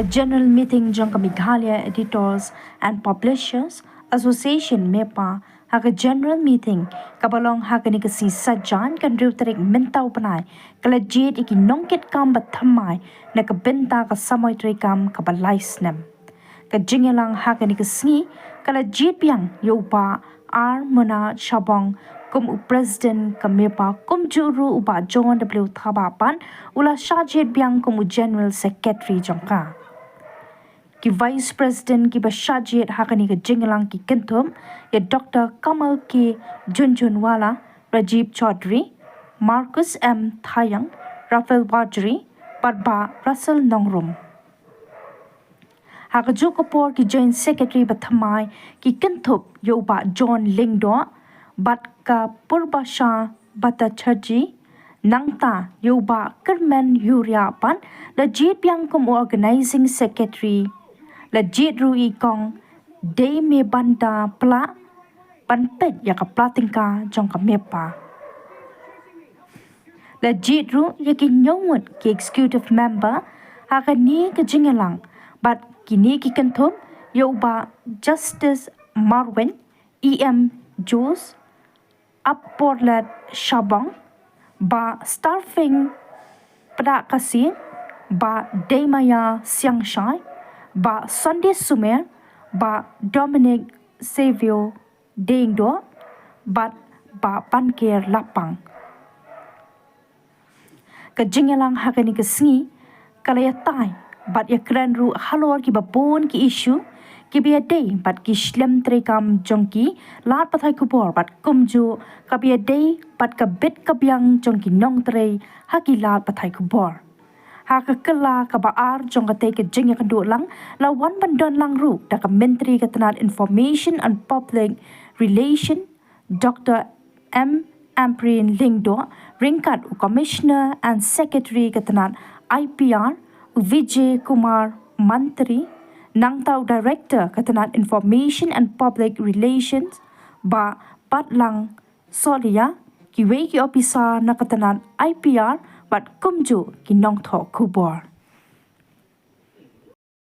ka general meeting jong ka Meghalaya Editors and Publishers Association MEPA haka general meeting kabalong haka ni kasi sajan kan riu tarik mentau panai kala jid iki nongkit kam bathamai na kabenta ka samoy trikam kabalais nem ka jingelang haka ni kasi kala jid biang yoba ar mona Shabong kum president ka MEPA kum juru uba John W Thabah pan ula Bynshet biang kum general secretary jongka ki vice president ki Bynshet hakani ka jingelang ki kentum ya Dr. Kamal ki Junjunwala, Rajiv Chaudhary, Marcus M. Thayang, Rafael Wajri, Padba Russell Nongrum. Hakaju kapor ki joint secretary bathamai ki kentup yoba John Lingdo, bat ka Purbasha Batachaji, nangta yoba Kermen Yuria pan, the Jit Biang kum organizing secretary, la Jit Rui Kong, Day Me Banda Pla, Panpet ya ka platingka jong ka MEPA. La Jit Ru ya ki nyongwat ki executive member, haka ni ka jingelang, but kini ki kentum, yoba Justice Marwin, E.M. Jules, Aporlat Shabong, ba Starfing Prakasi, ba Daymaya Siangshai, ba Sunday Sumer, ba Dominic Savio Dengdo, ba Pankir Lapang. Kajingelang hakani kesengi, kalayatai, bat ya keren ru halor ki babon ki isu, ki biadai bat ki shlem trekam jongki, lat pathai kubor bat kumju, ka biadai bat ka bit ka biang jongki nong tre, haki lat pathai kubor. Haka kela ka baar jong ka teke jingya ka lang, lawan bandon lang ru, da ka menteri ka tanat Information and Public Relation, Dr. M. Amprin Lingdo, ringkat u Commissioner and Secretary ka tanat IPR, Vijay Kumar Mantri, nangtau Director ka tanat Information and Public Relations, ba Patlang Solia, ki weki officer na ka tanat IPR, bat kumju ki nongtho kubor.